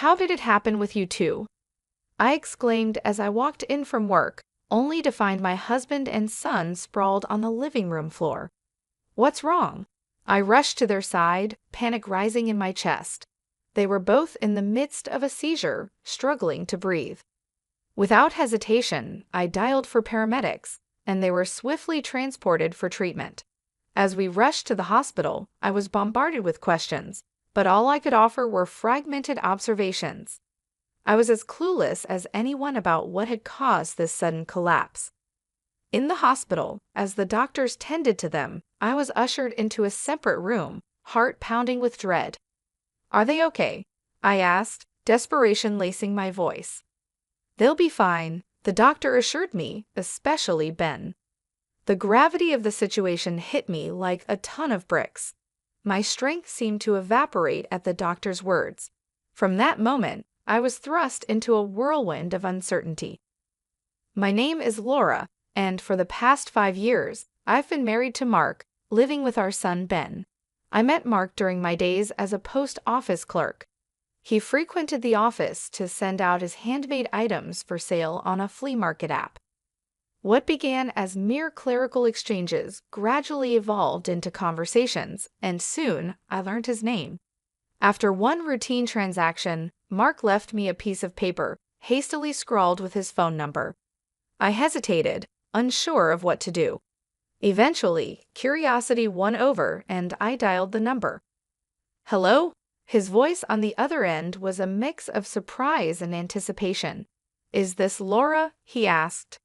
How did it happen with you too? I exclaimed as I walked in from work, only to find my husband and son sprawled on the living room floor. What's wrong? I rushed to their side, panic rising in my chest. They were both in the midst of a seizure, struggling to breathe. Without hesitation, I dialed for paramedics, and they were swiftly transported for treatment. As we rushed to the hospital, I was bombarded with questions, but all I could offer were fragmented observations. I was as clueless as anyone about what had caused this sudden collapse. In the hospital, as the doctors tended to them, I was ushered into a separate room, heart pounding with dread. "Are they okay?" I asked, desperation lacing my voice. "They'll be fine," the doctor assured me, especially Ben. The gravity of the situation hit me like a ton of bricks. My strength seemed to evaporate at the doctor's words. From that moment, I was thrust into a whirlwind of uncertainty. My name is Laura, and for the past 5 years, I've been married to Mark, living with our son Ben. I met Mark during my days as a post office clerk. He frequented the office to send out his handmade items for sale on a flea market app. What began as mere clerical exchanges gradually evolved into conversations, and soon I learned his name. After one routine transaction, Mark left me a piece of paper, hastily scrawled with his phone number. I hesitated, unsure of what to do. Eventually, curiosity won over, and I dialed the number. "Hello?" His voice on the other end was a mix of surprise and anticipation. "Is this Laura?" he asked.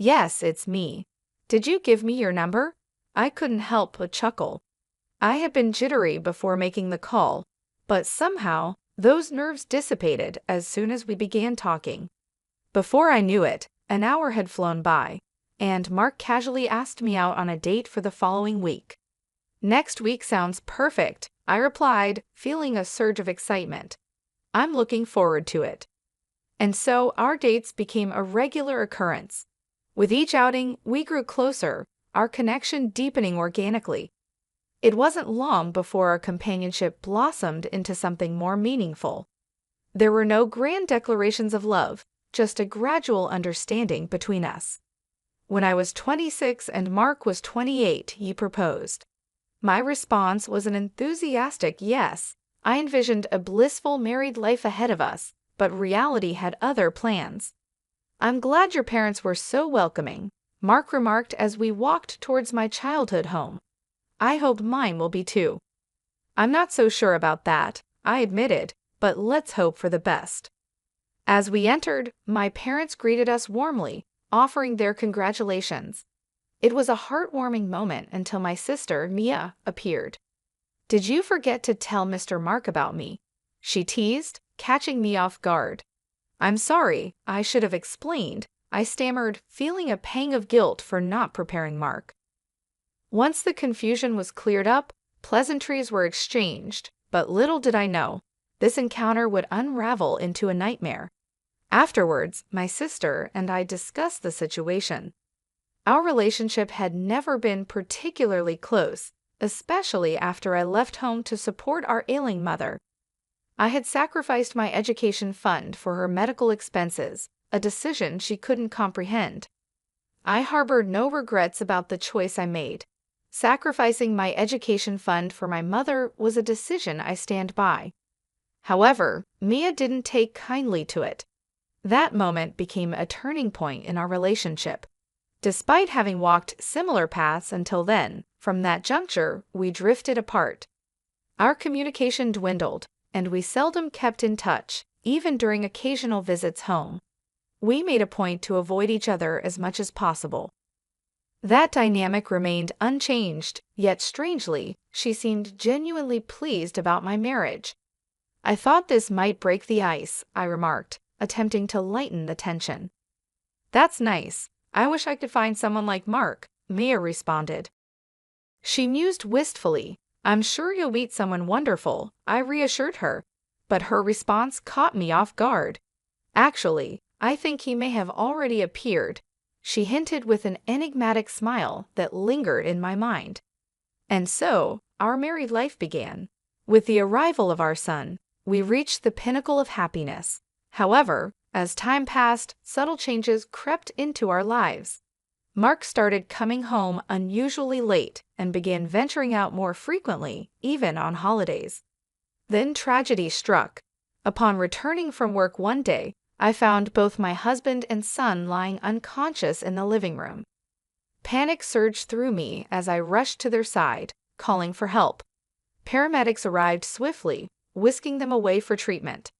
"Yes, it's me. Did you give me your number?" I couldn't help but chuckle. I had been jittery before making the call, but somehow those nerves dissipated as soon as we began talking. Before I knew it, an hour had flown by, and Mark casually asked me out on a date for the following week. "Next week sounds perfect," I replied, feeling a surge of excitement. "I'm looking forward to it." And so our dates became a regular occurrence. With each outing, we grew closer, our connection deepening organically. It wasn't long before our companionship blossomed into something more meaningful. There were no grand declarations of love, just a gradual understanding between us. When I was 26 and Mark was 28, he proposed. My response was an enthusiastic yes. I envisioned a blissful married life ahead of us, but reality had other plans. "I'm glad your parents were so welcoming," Mark remarked as we walked towards my childhood home. "I hope mine will be too." "I'm not so sure about that," I admitted, "but let's hope for the best." As we entered, my parents greeted us warmly, offering their congratulations. It was a heartwarming moment until my sister, Mia, appeared. "Did you forget to tell Mr. Mark about me?" she teased, catching me off guard. "I'm sorry, I should have explained," I stammered, feeling a pang of guilt for not preparing Mark. Once the confusion was cleared up, pleasantries were exchanged, but little did I know, this encounter would unravel into a nightmare. Afterwards, my sister and I discussed the situation. Our relationship had never been particularly close, especially after I left home to support our ailing mother. I had sacrificed my education fund for her medical expenses, a decision she couldn't comprehend. I harbored no regrets about the choice I made. Sacrificing my education fund for my mother was a decision I stand by. However, Mia didn't take kindly to it. That moment became a turning point in our relationship. Despite having walked similar paths until then, from that juncture, we drifted apart. Our communication dwindled, and we seldom kept in touch, even during occasional visits home. We made a point to avoid each other as much as possible. That dynamic remained unchanged, yet strangely, she seemed genuinely pleased about my marriage. "I thought this might break the ice," I remarked, attempting to lighten the tension. "That's nice. I wish I could find someone like Mark," Mia responded. She mused wistfully. "I'm sure you'll meet someone wonderful," I reassured her, but her response caught me off guard. "Actually, I think he may have already appeared," she hinted with an enigmatic smile that lingered in my mind. And so, our married life began. With the arrival of our son, We reached the pinnacle of happiness. However, as time passed, subtle changes crept into our lives. Mark started coming home unusually late and began venturing out more frequently, even on holidays. Then tragedy struck. Upon returning from work one day, I found both my husband and son lying unconscious in the living room. Panic surged through me as I rushed to their side, calling for help. Paramedics arrived swiftly, whisking them away for treatment.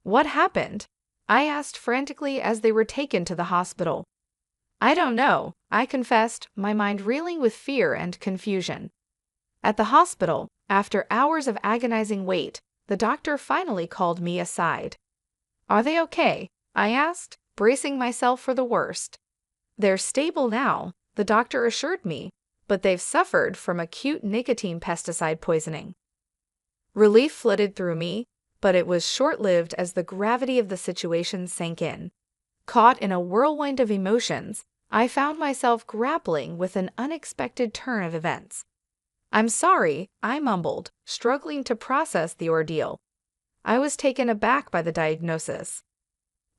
"What happened?" I asked frantically as they were taken to the hospital. "I don't know," I confessed, my mind reeling with fear and confusion. At the hospital, after hours of agonizing wait, the doctor finally called me aside. "Are they okay?" I asked, bracing myself for the worst. "They're stable now," the doctor assured me, "but they've suffered from acute nicotine pesticide poisoning." Relief flooded through me, but it was short-lived as the gravity of the situation sank in. Caught in a whirlwind of emotions, I found myself grappling with an unexpected turn of events. "I'm sorry," I mumbled, struggling to process the ordeal. I was taken aback by the diagnosis.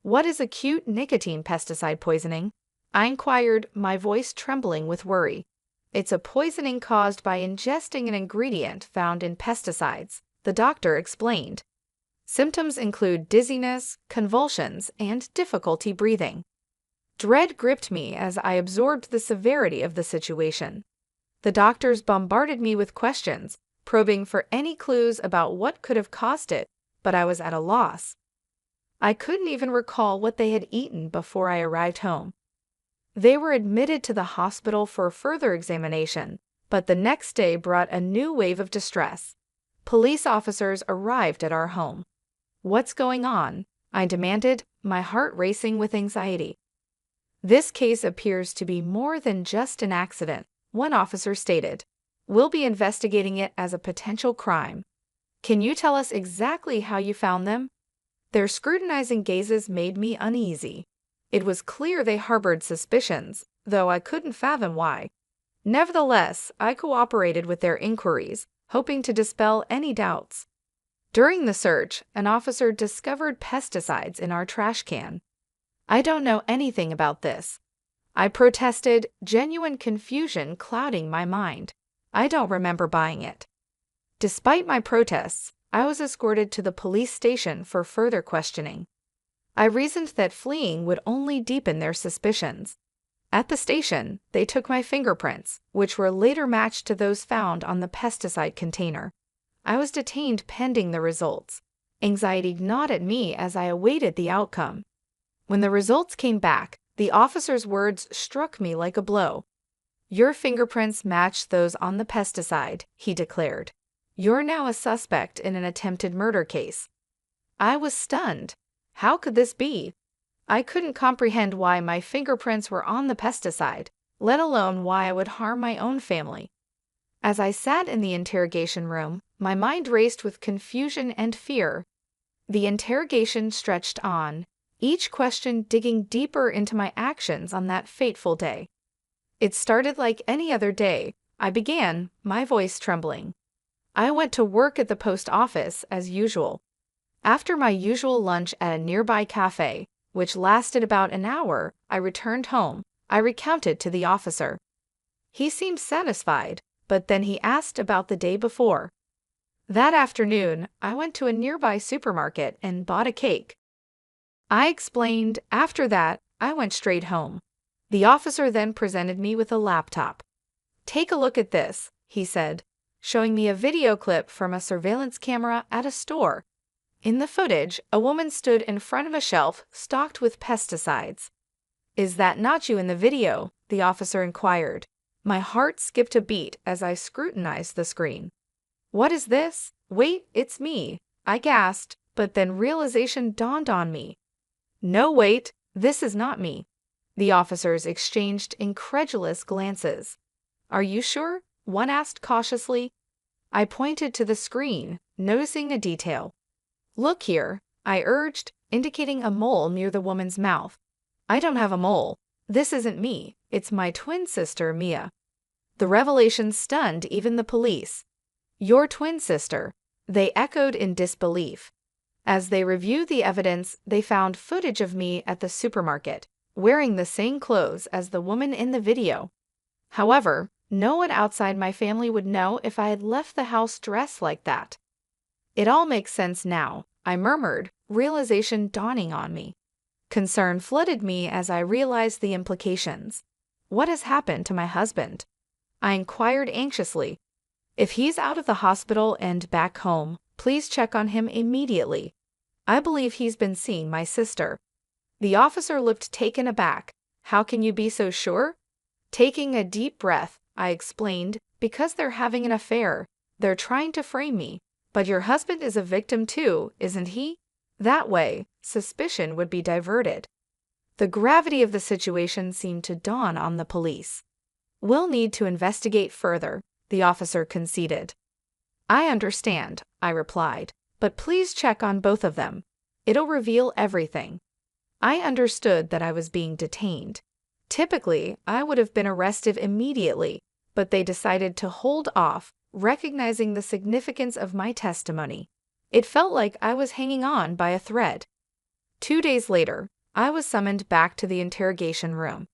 "What is acute nicotine pesticide poisoning?" I inquired, my voice trembling with worry. "It's a poisoning caused by ingesting an ingredient found in pesticides," the doctor explained. Symptoms include dizziness, convulsions, and difficulty breathing. Dread gripped me as I absorbed the severity of the situation. The doctors bombarded me with questions, probing for any clues about what could have caused it, but I was at a loss. I couldn't even recall what they had eaten before I arrived home. They were admitted to the hospital for further examination, but the next day brought a new wave of distress. Police officers arrived at our home. "What's going on?" I demanded, my heart racing with anxiety. "This case appears to be more than just an accident," one officer stated. "We'll be investigating it as a potential crime." "Can you tell us exactly how you found them?" Their scrutinizing gazes made me uneasy. It was clear they harbored suspicions, though I couldn't fathom why. Nevertheless, I cooperated with their inquiries, hoping to dispel any doubts. During the search, an officer discovered pesticides in our trash can. "I don't know anything about this," I protested, genuine confusion clouding my mind. "I don't remember buying it." Despite my protests, I was escorted to the police station for further questioning. I reasoned that fleeing would only deepen their suspicions. At the station, they took my fingerprints, which were later matched to those found on the pesticide container. I was detained pending the results. Anxiety gnawed at me as I awaited the outcome. When the results came back, the officer's words struck me like a blow. "Your fingerprints matched those on the pesticide," he declared. "You're now a suspect in an attempted murder case." I was stunned. How could this be? I couldn't comprehend why my fingerprints were on the pesticide, let alone why I would harm my own family. As I sat in the interrogation room, my mind raced with confusion and fear. The interrogation stretched on, each question digging deeper into my actions on that fateful day. It started like any other day. I began, my voice trembling. I went to work at the post office as usual. After my usual lunch at a nearby cafe, which lasted about an hour, I returned home. I recounted to the officer. He seemed satisfied, but then he asked about the day before. That afternoon, I went to a nearby supermarket and bought a cake. I explained. After that, I went straight home. The officer then presented me with a laptop. "Take a look at this," he said, showing me a video clip from a surveillance camera at a store. In the footage, a woman stood in front of a shelf stocked with pesticides. "Is that not you in the video?" the officer inquired. My heart skipped a beat as I scrutinized the screen. "What is this? Wait, it's me," I gasped, but then realization dawned on me. "No, wait, this is not me." The officers exchanged incredulous glances. "Are you sure?" one asked cautiously. I pointed to the screen, noticing a detail. "Look here," I urged, indicating a mole near the woman's mouth. "I don't have a mole. This isn't me. It's my twin sister, Mia." The revelation stunned even the police. "Your twin sister," they echoed in disbelief. As they reviewed the evidence, they found footage of me at the supermarket, wearing the same clothes as the woman in the video. However, no one outside my family would know if I had left the house dressed like that. It all makes sense now, I murmured, realization dawning on me. Concern flooded me as I realized the implications. What has happened to my husband? I inquired anxiously. If he's out of the hospital and back home, please check on him immediately. I believe he's been seeing my sister. The officer looked taken aback. How can you be so sure? Taking a deep breath, I explained, because they're having an affair. They're trying to frame me. But your husband is a victim too, isn't he? That way, suspicion would be diverted. The gravity of the situation seemed to dawn on the police. We'll need to investigate further, the officer conceded. I understand, I replied, but please check on both of them. It'll reveal everything. I understood that I was being detained. Typically, I would have been arrested immediately, but they decided to hold off, recognizing the significance of my testimony. It felt like I was hanging on by a thread. 2 days later, I was summoned back to the interrogation room.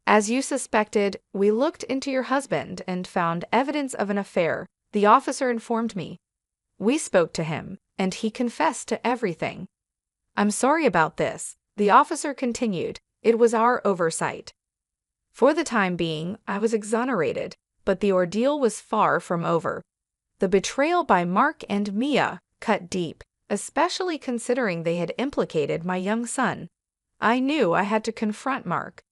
As you suspected, we looked into your husband and found evidence of an affair, the officer informed me. We spoke to him, and he confessed to everything. I'm sorry about this, the officer continued. It was our oversight. For the time being, I was exonerated, but the ordeal was far from over. The betrayal by Mark and Mia cut deep, especially considering they had implicated my young son. I knew I had to confront Mark.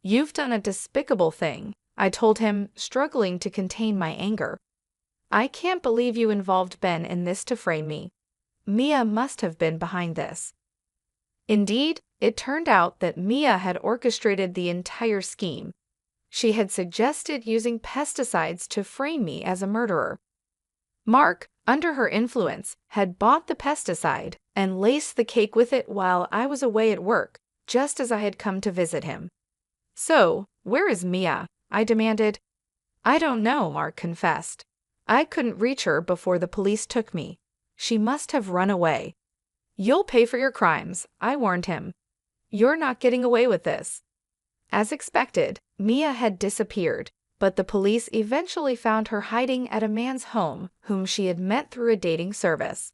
You've done a despicable thing, I told him, struggling to contain my anger. I can't believe you involved Ben in this to frame me. Mia must have been behind this. Indeed, it turned out that Mia had orchestrated the entire scheme. She had suggested using pesticides to frame me as a murderer. Mark, under her influence, had bought the pesticide and laced the cake with it while I was away at work, just as I had come to visit him. So, where is Mia? I demanded. I don't know, Mark confessed. I couldn't reach her before the police took me. She must have run away. You'll pay for your crimes, I warned him. You're not getting away with this. As expected, Mia had disappeared, but the police eventually found her hiding at a man's home whom she had met through a dating service.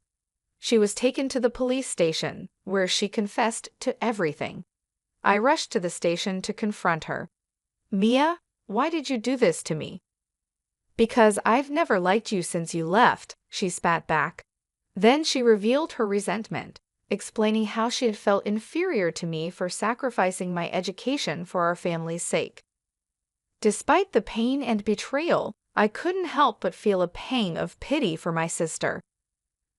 She was taken to the police station, where she confessed to everything. I rushed to the station to confront her. Mia, why did you do this to me? Because I've never liked you since you left, she spat back. Then she revealed her resentment, explaining how she had felt inferior to me for sacrificing my education for our family's sake. Despite the pain and betrayal, I couldn't help but feel a pang of pity for my sister.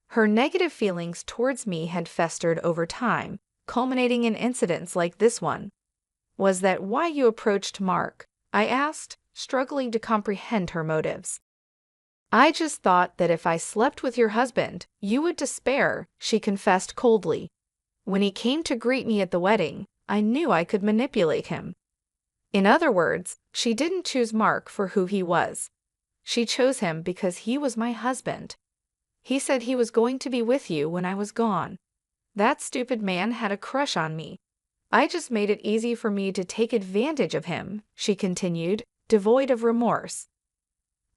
Her negative feelings towards me had festered over time, culminating in incidents like this one. Was that why you approached Mark? I asked, struggling to comprehend her motives. I just thought that if I slept with your husband, you would despair, she confessed coldly. When he came to greet me at the wedding, I knew I could manipulate him. In other words, she didn't choose Mark for who he was. She chose him because he was my husband. He said he was going to be with you when I was gone. That stupid man had a crush on me. I just made it easy for me to take advantage of him, she continued, devoid of remorse.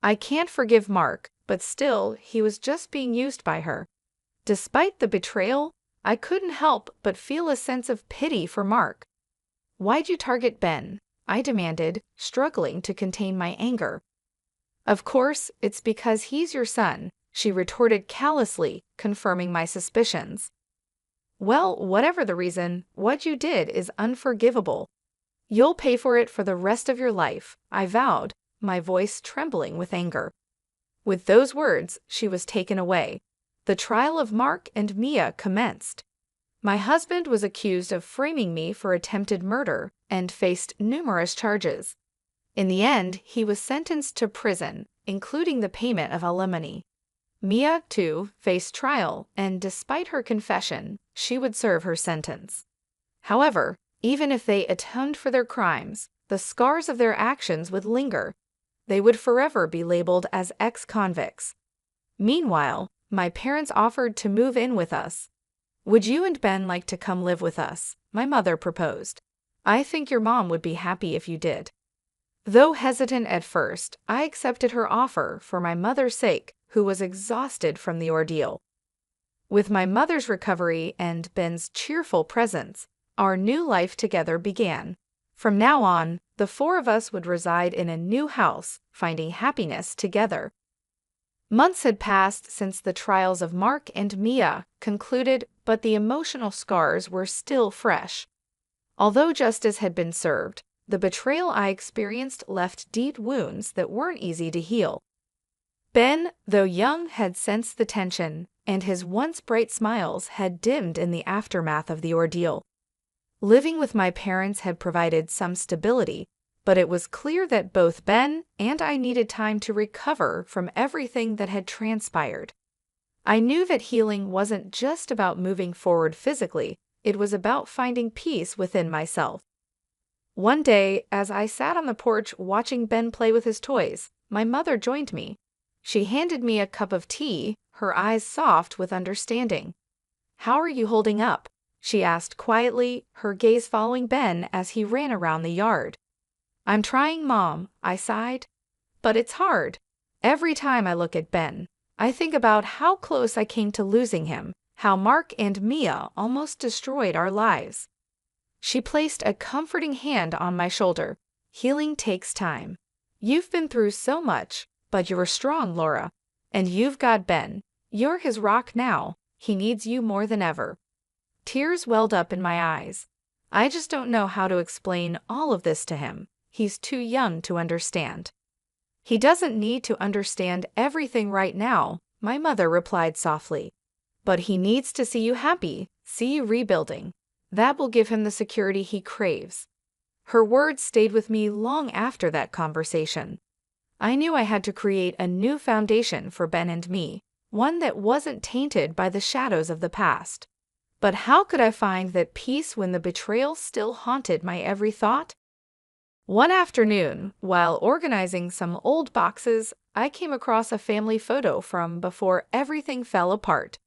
I can't forgive Mark, but still, he was just being used by her. Despite the betrayal, I couldn't help but feel a sense of pity for Mark. Why'd you target Ben? I demanded, struggling to contain my anger. Of course, it's because he's your son, she retorted callously, confirming my suspicions. Well, whatever the reason, what you did is unforgivable. You'll pay for it for the rest of your life, I vowed, my voice trembling with anger. With those words, she was taken away. The trial of Mark and Mia commenced. My husband was accused of framing me for attempted murder and faced numerous charges. In the end, he was sentenced to prison, including the payment of alimony. Mia, too, faced trial, and despite her confession, she would serve her sentence. However, even if they atoned for their crimes, the scars of their actions would linger. They would forever be labeled as ex-convicts. Meanwhile, my parents offered to move in with us. "Would you and Ben like to come live with us?" my mother proposed. "I think your mom would be happy if you did." Though hesitant at first, I accepted her offer for my mother's sake, who was exhausted from the ordeal. With my mother's recovery and Ben's cheerful presence, our new life together began. From now on, the four of us would reside in a new house, finding happiness together. Months had passed since the trials of Mark and Mia concluded, but the emotional scars were still fresh. Although justice had been served, the betrayal I experienced left deep wounds that weren't easy to heal. Ben, though young, had sensed the tension, and his once bright smiles had dimmed in the aftermath of the ordeal. Living with my parents had provided some stability, but it was clear that both Ben and I needed time to recover from everything that had transpired. I knew that healing wasn't just about moving forward physically, it was about finding peace within myself. One day, as I sat on the porch watching Ben play with his toys, my mother joined me. She handed me a cup of tea, her eyes soft with understanding. "How are you holding up?" she asked quietly, her gaze following Ben as he ran around the yard. "I'm trying, Mom," I sighed. "But it's hard. Every time I look at Ben, I think about how close I came to losing him, how Mark and Mia almost destroyed our lives." She placed a comforting hand on my shoulder. "Healing takes time. You've been through so much, but you're strong, Laura. And you've got Ben. You're his rock now. He needs you more than ever." Tears welled up in my eyes. I just don't know how to explain all of this to him. He's too young to understand. "He doesn't need to understand everything right now," my mother replied softly. "But he needs to see you happy, see you rebuilding. That will give him the security he craves." Her words stayed with me long after that conversation. I knew I had to create a new foundation for Ben and me, one that wasn't tainted by the shadows of the past. But how could I find that peace when the betrayal still haunted my every thought? One afternoon, while organizing some old boxes, I came across a family photo from before everything fell apart.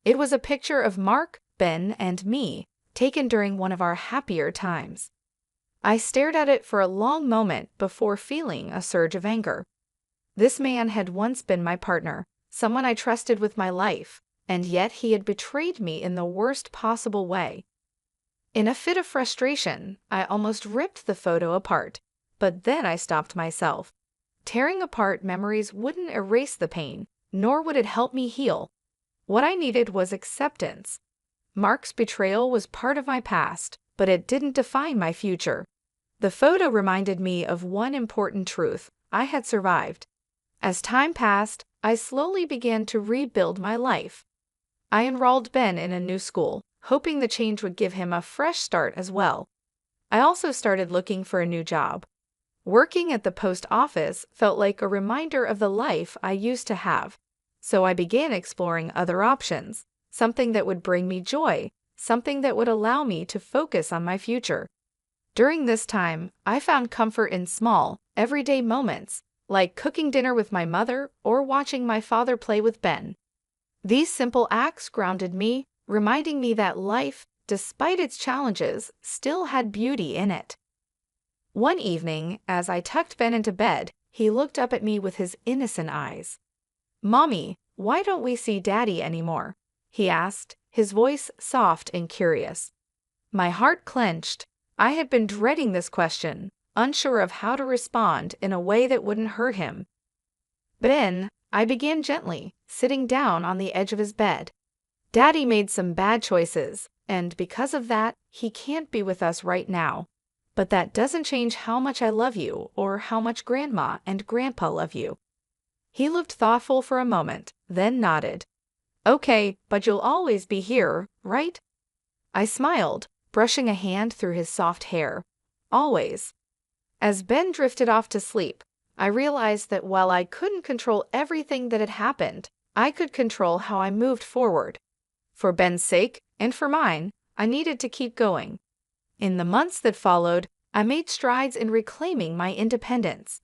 It was a picture of Mark, Ben, and me, taken during one of our happier times. I stared at it for a long moment before feeling a surge of anger. This man had once been my partner, someone I trusted with my life, and yet he had betrayed me in the worst possible way. In a fit of frustration, I almost ripped the photo apart, but then I stopped myself. Tearing apart memories wouldn't erase the pain, nor would it help me heal. What I needed was acceptance. Mark's betrayal was part of my past, but it didn't define my future. The photo reminded me of one important truth: I had survived. As time passed, I slowly began to rebuild my life. I enrolled Ben in a new school, hoping the change would give him a fresh start as well. I also started looking for a new job. Working at the post office felt like a reminder of the life I used to have, so I began exploring other options, something that would bring me joy, something that would allow me to focus on my future. During this time, I found comfort in small, everyday moments, like cooking dinner with my mother or watching my father play with Ben. These simple acts grounded me, reminding me that life, despite its challenges, still had beauty in it. One evening, as I tucked Ben into bed, he looked up at me with his innocent eyes. "Mommy, why don't we see Daddy anymore?" he asked, his voice soft and curious. My heart clenched. I had been dreading this question, unsure of how to respond in a way that wouldn't hurt him. "Ben," I began gently, sitting down on the edge of his bed. "Daddy made some bad choices, and because of that, he can't be with us right now. But that doesn't change how much I love you or how much Grandma and Grandpa love you." He looked thoughtful for a moment, then nodded. "Okay, but you'll always be here, right?" I smiled, brushing a hand through his soft hair. "Always." As Ben drifted off to sleep, I realized that while I couldn't control everything that had happened, I could control how I moved forward. For Ben's sake, and for mine, I needed to keep going. In the months that followed, I made strides in reclaiming my independence.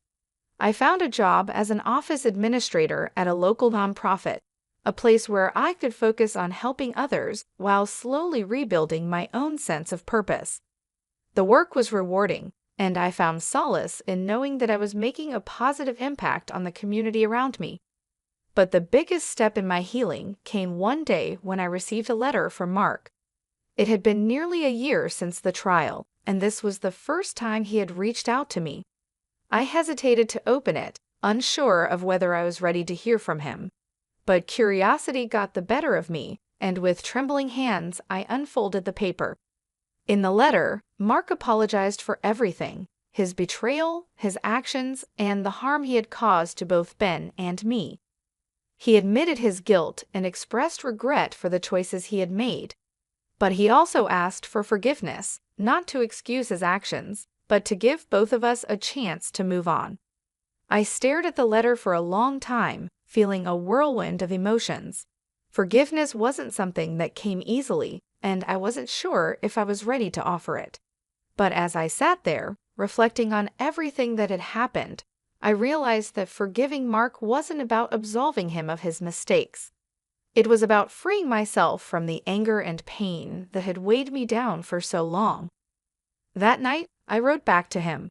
I found a job as an office administrator at a local nonprofit, a place where I could focus on helping others while slowly rebuilding my own sense of purpose. The work was rewarding, and I found solace in knowing that I was making a positive impact on the community around me. But the biggest step in my healing came one day when I received a letter from Mark. It had been nearly a year since the trial, and this was the first time he had reached out to me. I hesitated to open it, unsure of whether I was ready to hear from him. But curiosity got the better of me, and with trembling hands, I unfolded the paper. In the letter, Mark apologized for everything: his betrayal, his actions, and the harm he had caused to both Ben and me. He admitted his guilt and expressed regret for the choices he had made. But he also asked for forgiveness, not to excuse his actions, but to give both of us a chance to move on. I stared at the letter for a long time, feeling a whirlwind of emotions. Forgiveness wasn't something that came easily, and I wasn't sure if I was ready to offer it. But as I sat there, reflecting on everything that had happened, I realized that forgiving Mark wasn't about absolving him of his mistakes. It was about freeing myself from the anger and pain that had weighed me down for so long. That night, I wrote back to him.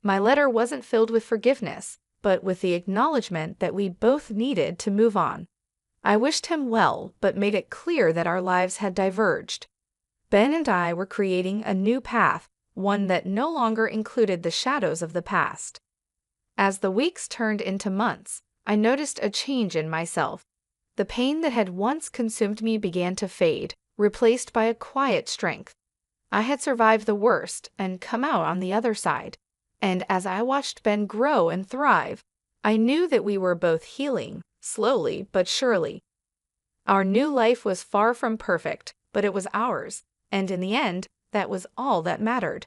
My letter wasn't filled with forgiveness, but with the acknowledgement that we both needed to move on. I wished him well, but made it clear that our lives had diverged. Ben and I were creating a new path, one that no longer included the shadows of the past. As the weeks turned into months, I noticed a change in myself. The pain that had once consumed me began to fade, replaced by a quiet strength. I had survived the worst and come out on the other side. And as I watched Ben grow and thrive, I knew that we were both healing, slowly but surely. Our new life was far from perfect, but it was ours, and in the end, that was all that mattered.